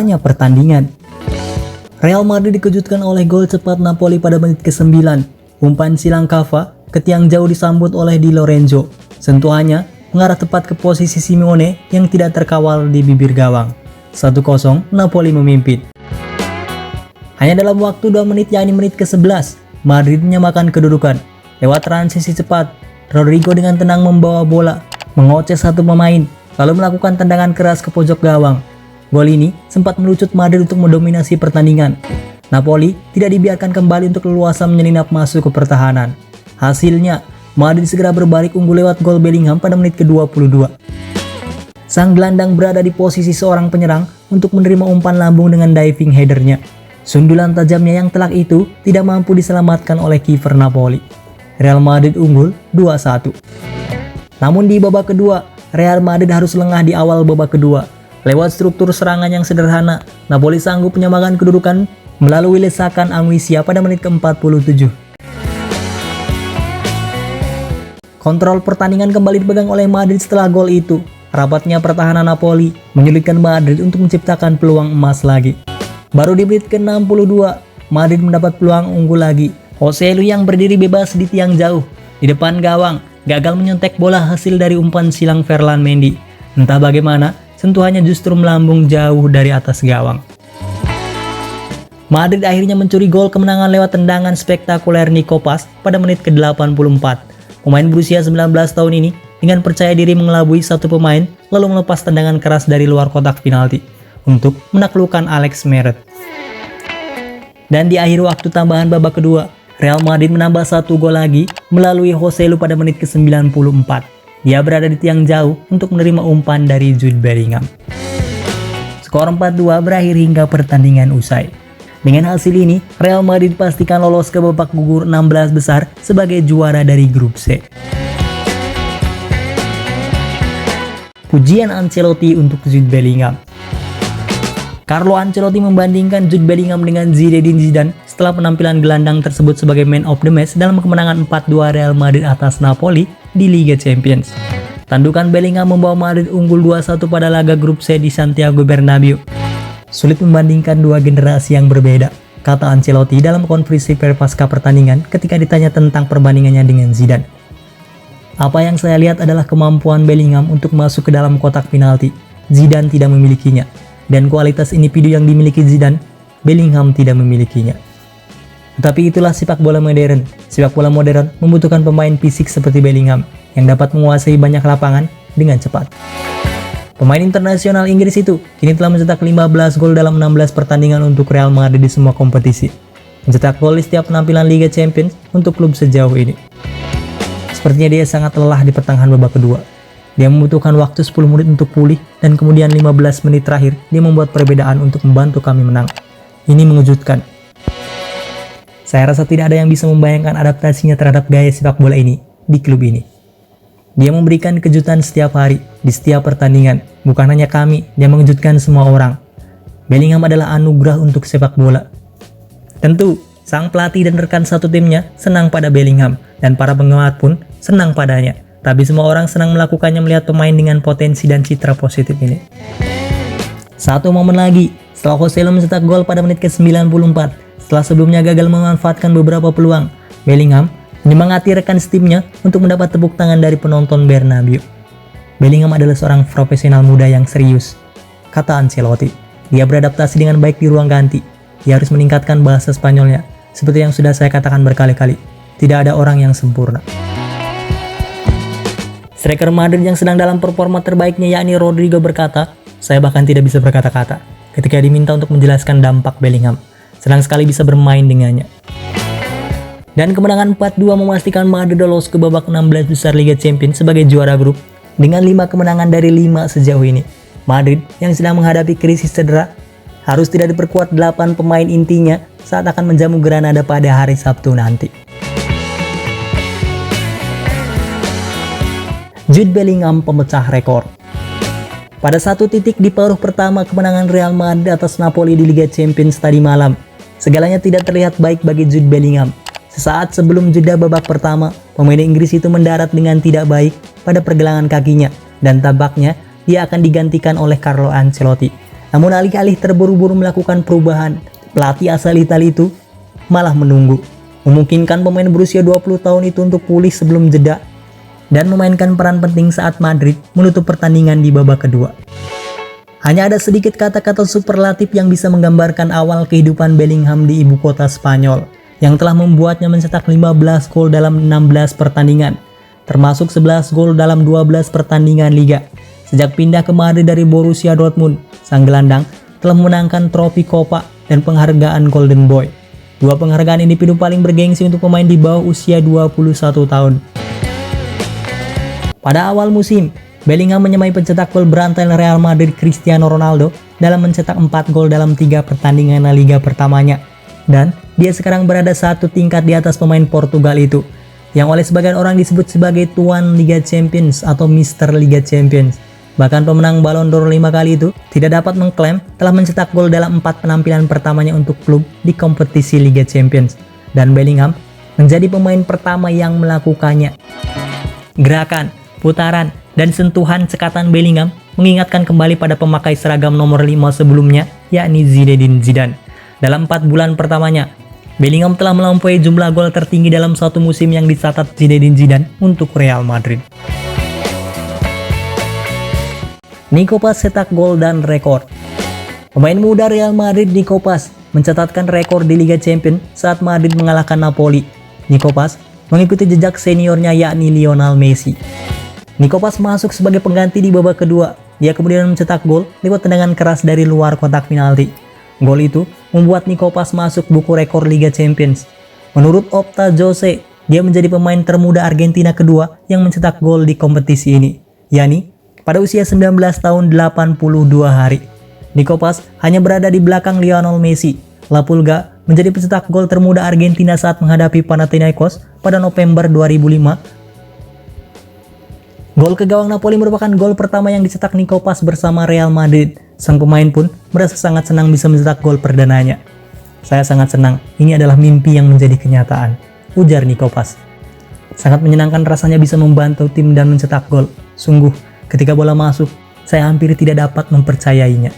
Apanya pertandingan? Real Madrid dikejutkan oleh gol cepat Napoli pada menit ke-9. Umpan silang Cava ke tiang jauh disambut oleh Di Lorenzo. Sentuhannya mengarah tepat ke posisi Simeone yang tidak terkawal di bibir gawang. 1-0 Napoli memimpin. Hanya dalam waktu 2 menit, yakni menit ke-11, Madrid menyamakan kedudukan. Lewat transisi cepat, Rodrigo dengan tenang membawa bola, mengoceh satu pemain, lalu melakukan tendangan keras ke pojok gawang. Gol ini sempat melucut Madrid untuk mendominasi pertandingan. Napoli tidak dibiarkan kembali untuk leluasa menyelinap masuk ke pertahanan. Hasilnya, Madrid segera berbalik unggul lewat gol Bellingham pada menit ke-22. Sang gelandang berada di posisi seorang penyerang untuk menerima umpan lambung dengan diving headernya. Sundulan tajamnya yang telak itu tidak mampu diselamatkan oleh kiper Napoli. Real Madrid unggul 2-1. Namun di babak kedua, Real Madrid harus lengah di awal babak kedua. Lewat struktur serangan yang sederhana, Napoli sanggup menyamakan kedudukan melalui lesakan Anguissa pada menit ke-47. Kontrol pertandingan kembali dipegang oleh Madrid setelah gol itu. Rapatnya pertahanan Napoli menyulitkan Madrid untuk menciptakan peluang emas lagi. Baru di menit ke-62, Madrid mendapat peluang unggul lagi. Joselu yang berdiri bebas di tiang jauh di depan gawang gagal menyontek bola hasil dari umpan silang Ferland Mendy. Entah bagaimana, sentuhannya justru melambung jauh dari atas gawang. Madrid akhirnya mencuri gol kemenangan lewat tendangan spektakuler Nico Paz pada menit ke-84. Pemain berusia 19 tahun ini dengan percaya diri mengelabui satu pemain lalu melepas tendangan keras dari luar kotak penalti untuk menaklukkan Alex Meret. Dan di akhir waktu tambahan babak kedua, Real Madrid menambah 1 gol lagi melalui Joselu pada menit ke-94. Dia berada di tiang jauh untuk menerima umpan dari Jude Bellingham. Skor 4-2 berakhir hingga pertandingan usai. Dengan hasil ini, Real Madrid dipastikan lolos ke babak gugur 16 besar sebagai juara dari grup C. Pujian Ancelotti untuk Jude Bellingham. Carlo Ancelotti membandingkan Jude Bellingham dengan Zinedine Zidane setelah penampilan gelandang tersebut sebagai man of the match dalam kemenangan 4-2 Real Madrid atas Napoli di Liga Champions. Tandukan Bellingham membawa Madrid unggul 2-1 pada laga grup C di Santiago Bernabeu. Sulit membandingkan dua generasi yang berbeda, kata Ancelotti dalam konferensi pers pasca pertandingan ketika ditanya tentang perbandingannya dengan Zidane. Apa yang saya lihat adalah kemampuan Bellingham untuk masuk ke dalam kotak penalti. Zidane tidak memilikinya, dan kualitas individu yang dimiliki Zidane, Bellingham tidak memilikinya. Tetapi itulah sepak bola modern. Sepak bola modern membutuhkan pemain fisik seperti Bellingham yang dapat menguasai banyak lapangan dengan cepat. Pemain internasional Inggris itu kini telah mencetak 15 gol dalam 16 pertandingan untuk Real Madrid di semua kompetisi. Mencetak gol di setiap penampilan Liga Champions untuk klub sejauh ini. Sepertinya dia sangat lelah di pertengahan babak kedua. Dia membutuhkan waktu 10 menit untuk pulih dan kemudian 15 menit terakhir dia membuat perbedaan untuk membantu kami menang. Ini mengejutkan. Saya rasa tidak ada yang bisa membayangkan adaptasinya terhadap gaya sepak bola ini di klub ini. Dia memberikan kejutan setiap hari, di setiap pertandingan. Bukan hanya kami, dia mengejutkan semua orang. Bellingham adalah anugerah untuk sepak bola. Tentu, sang pelatih dan rekan satu timnya senang pada Bellingham, dan para penggemar pun senang padanya. Tapi semua orang senang melakukannya melihat pemain dengan potensi dan citra positif ini. Satu momen lagi, setelah Joselu mencetak gol pada menit ke-94, setelah sebelumnya gagal memanfaatkan beberapa peluang, Bellingham menyemangati rekan setimnya untuk mendapat tepuk tangan dari penonton Bernabeu. Bellingham adalah seorang profesional muda yang serius, kata Ancelotti. Dia beradaptasi dengan baik di ruang ganti. Dia harus meningkatkan bahasa Spanyolnya. Seperti yang sudah saya katakan berkali-kali, tidak ada orang yang sempurna. Striker Madrid yang sedang dalam performa terbaiknya yakni Rodrigo berkata, "Saya bahkan tidak bisa berkata-kata ketika diminta untuk menjelaskan dampak Bellingham. Senang sekali bisa bermain dengannya." Dan kemenangan 4-2 memastikan Madrid lolos ke babak 16 besar Liga Champions sebagai juara grup dengan 5 kemenangan dari 5 sejauh ini. Madrid yang sedang menghadapi krisis cedera harus tidak diperkuat 8 pemain intinya saat akan menjamu Granada pada hari Sabtu nanti. Jude Bellingham pemecah rekor. Pada satu titik di paruh pertama kemenangan Real Madrid atas Napoli di Liga Champions tadi malam, segalanya tidak terlihat baik bagi Jude Bellingham. Sesaat sebelum jeda babak pertama, pemain Inggris itu mendarat dengan tidak baik pada pergelangan kakinya dan tampaknya dia akan digantikan oleh Carlo Ancelotti. Namun alih-alih terburu-buru melakukan perubahan, pelatih asal Italia itu malah menunggu, memungkinkan pemain berusia 20 tahun itu untuk pulih sebelum jeda dan memainkan peran penting saat Madrid menutup pertandingan di babak kedua. Hanya ada sedikit kata-kata superlatif yang bisa menggambarkan awal kehidupan Bellingham di ibu kota Spanyol, yang telah membuatnya mencetak 15 gol dalam 16 pertandingan, termasuk 11 gol dalam 12 pertandingan Liga. Sejak pindah ke Madrid dari Borussia Dortmund, sang gelandang telah memenangkan trofi Copa dan penghargaan Golden Boy. Dua penghargaan individu paling bergengsi untuk pemain di bawah usia 21 tahun. Pada awal musim, Bellingham menyamai pencetak gol berantai Real Madrid Cristiano Ronaldo dalam mencetak 4 gol dalam 3 pertandingan La Liga pertamanya. Dan dia sekarang berada satu tingkat di atas pemain Portugal itu, yang oleh sebagian orang disebut sebagai Tuan Liga Champions atau Mister Liga Champions. Bahkan pemenang Ballon d'Or 5 kali itu tidak dapat mengklaim telah mencetak gol dalam 4 penampilan pertamanya untuk klub di kompetisi Liga Champions. Dan Bellingham menjadi pemain pertama yang melakukannya. Gerakan, putaran, dan sentuhan cekatan Bellingham mengingatkan kembali pada pemakai seragam nomor 5 sebelumnya, yakni Zinedine Zidane. Dalam 4 bulan pertamanya, Bellingham telah melampaui jumlah gol tertinggi dalam satu musim yang dicatat Zinedine Zidane untuk Real Madrid. Nico Paz cetak gol dan rekor. Pemain muda Real Madrid Nico Paz mencatatkan rekor di Liga Champions saat Madrid mengalahkan Napoli. Nico Paz mengikuti jejak seniornya yakni Lionel Messi. Nico Paz masuk sebagai pengganti di babak kedua. Dia kemudian mencetak gol lewat tendangan keras dari luar kotak penalti. Gol itu membuat Nico Paz masuk buku rekor Liga Champions. Menurut Opta Jose, dia menjadi pemain termuda Argentina kedua yang mencetak gol di kompetisi ini, yakni pada usia 19 tahun 82 hari. Nico Paz hanya berada di belakang Lionel Messi. La Pulga menjadi pencetak gol termuda Argentina saat menghadapi Panathinaikos pada November 2005. Gol ke gawang Napoli merupakan gol pertama yang dicetak Nico Paz bersama Real Madrid. Sang pemain pun merasa sangat senang bisa mencetak gol perdananya. "Saya sangat senang, ini adalah mimpi yang menjadi kenyataan," ujar Nico Paz. "Sangat menyenangkan rasanya bisa membantu tim dan mencetak gol. Sungguh, ketika bola masuk, saya hampir tidak dapat mempercayainya."